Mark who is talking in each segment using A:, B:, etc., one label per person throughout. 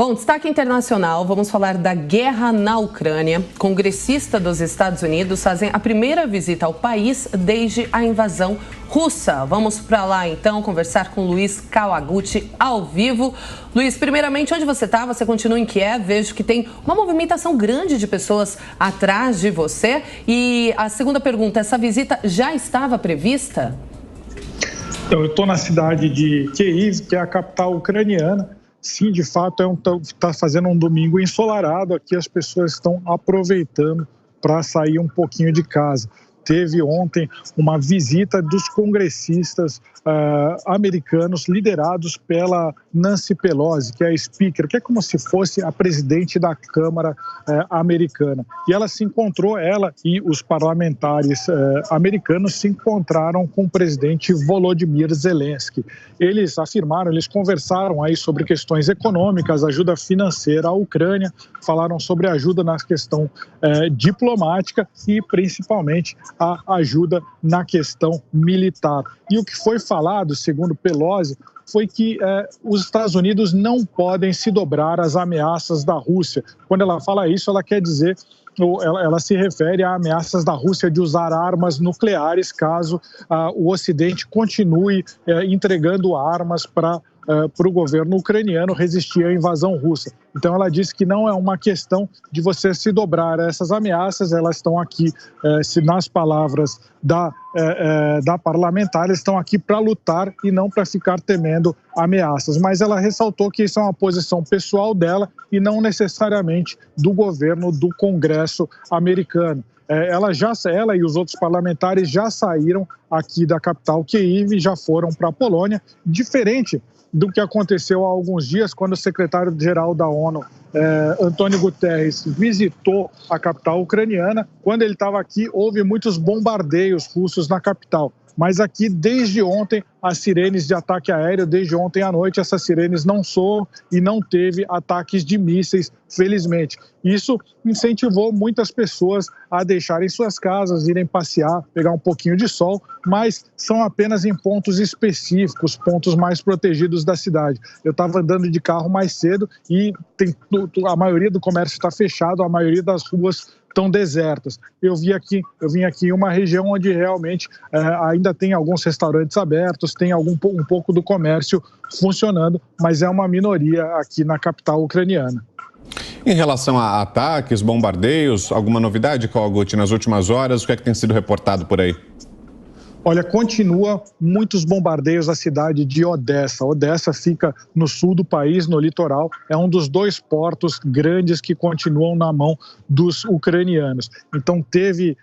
A: Bom, destaque internacional, vamos falar da guerra na Ucrânia. Congressistas dos Estados Unidos fazem a primeira visita ao país desde a invasão russa. Vamos para lá então conversar com Luiz Kawaguchi ao vivo. Luiz, primeiramente, onde você está? Você continua em Kiev? Vejo que tem uma movimentação grande de pessoas atrás de você. E a segunda pergunta, essa visita já estava prevista?
B: Eu estou na cidade de Kyiv, que é a capital ucraniana. Sim, de fato, está fazendo um domingo ensolarado. Aqui as pessoas estão aproveitando para sair um pouquinho de casa. Teve ontem uma visita dos congressistas americanos liderados pela Nancy Pelosi, que é a speaker, que é como se fosse a presidente da Câmara americana. E ela e os parlamentares americanos se encontraram com o presidente Volodymyr Zelensky. Eles conversaram aí sobre questões econômicas, ajuda financeira à Ucrânia, falaram sobre ajuda na questão diplomática e principalmente a ajuda na questão militar. E o que foi falado, segundo Pelosi, foi que os Estados Unidos não podem se dobrar às ameaças da Rússia. Quando ela fala isso, ela quer dizer, ela se refere a ameaças da Rússia de usar armas nucleares caso o Ocidente continue entregando armas para o governo ucraniano resistir à invasão russa. Então ela disse que não é uma questão de você se dobrar a essas ameaças, elas estão aqui, nas palavras da parlamentar, eles estão aqui para lutar e não para ficar temendo ameaças. Mas ela ressaltou que isso é uma posição pessoal dela e não necessariamente do governo do Congresso americano. Ela e os outros parlamentares já saíram aqui da capital Kyiv e já foram para a Polônia, diferente do que aconteceu há alguns dias, quando o secretário-geral da ONU, Antônio Guterres, visitou a capital ucraniana. Quando ele estava aqui, houve muitos bombardeios russos na capital. Mas aqui, desde ontem, as sirenes de ataque aéreo, desde ontem à noite, essas sirenes não soam e não teve ataques de mísseis, felizmente. Isso incentivou muitas pessoas a deixarem suas casas, irem passear, pegar um pouquinho de sol, mas são apenas em pontos específicos, pontos mais protegidos da cidade. Eu estava andando de carro mais cedo e a maioria do comércio está fechado, a maioria das ruas estão desertas. Eu vim aqui em uma região onde realmente ainda tem alguns restaurantes abertos, tem um pouco do comércio funcionando, mas é uma minoria aqui na capital ucraniana.
C: Em relação a ataques, bombardeios, alguma novidade, Kawaguchi, nas últimas horas? O que é que tem sido reportado por aí?
B: Olha, continua muitos bombardeios à cidade de Odessa. Odessa fica no sul do país, no litoral. É um dos 2 portos grandes que continuam na mão dos ucranianos. Então, teve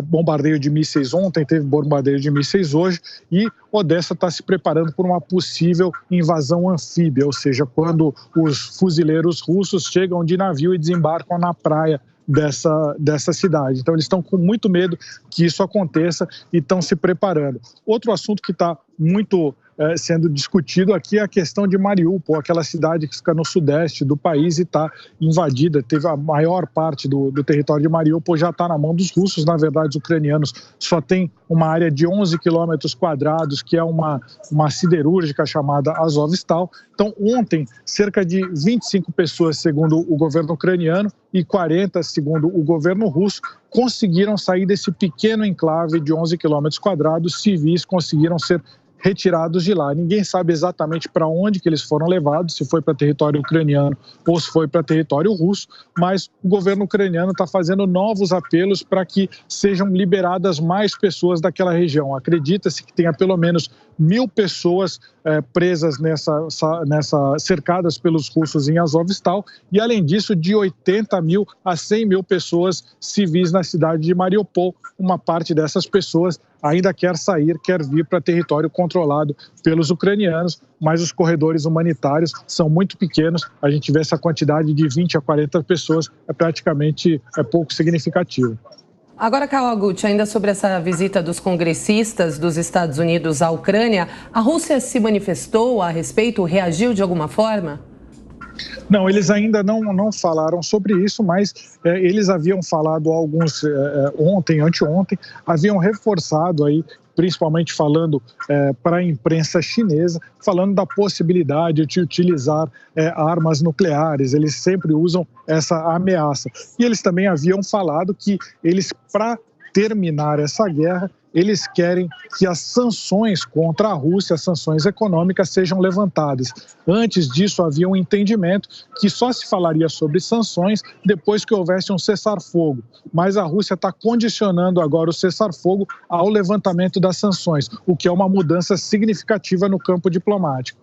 B: bombardeio de mísseis ontem, teve bombardeio de mísseis hoje e Odessa está se preparando por uma possível invasão anfíbia, ou seja, quando os fuzileiros russos chegam de navio e desembarcam na praia dessa cidade. Então, eles estão com muito medo que isso aconteça e estão se preparando. Outro assunto que está muito sendo discutido aqui é a questão de Mariupol, aquela cidade que fica no sudeste do país e está invadida. Teve a maior parte do território de Mariupol já está na mão dos russos. Na verdade, os ucranianos só têm uma área de 11 quilômetros quadrados, que é uma siderúrgica chamada Azovstal. Então, ontem, cerca de 25 pessoas, segundo o governo ucraniano, e 40, segundo o governo russo, conseguiram sair desse pequeno enclave de 11 quilômetros quadrados. Civis conseguiram ser retirados de lá. Ninguém sabe exatamente para onde que eles foram levados, se foi para território ucraniano ou se foi para território russo, mas o governo ucraniano está fazendo novos apelos para que sejam liberadas mais pessoas daquela região. Acredita-se que tenha pelo menos 1.000 pessoas presas cercadas pelos russos em Azovstal e, além disso, de 80.000 a 100.000 pessoas civis na cidade de Mariupol. Uma parte dessas pessoas ainda quer sair, quer vir para território controlado pelos ucranianos, mas os corredores humanitários são muito pequenos. A gente vê essa quantidade de 20 a 40 pessoas, é pouco significativo.
A: Agora, Kawaguchi, ainda sobre essa visita dos congressistas dos Estados Unidos à Ucrânia, a Rússia se manifestou a respeito, reagiu de alguma forma?
B: Não, eles ainda não falaram sobre isso, mas eles haviam falado anteontem, haviam reforçado aí principalmente falando para a imprensa chinesa, falando da possibilidade de utilizar armas nucleares. Eles sempre usam essa ameaça. E eles também haviam falado que eles, para terminar essa guerra, eles querem que as sanções contra a Rússia, as sanções econômicas, sejam levantadas. Antes disso, havia um entendimento que só se falaria sobre sanções depois que houvesse um cessar-fogo. Mas a Rússia está condicionando agora o cessar-fogo ao levantamento das sanções, o que é uma mudança significativa no campo diplomático.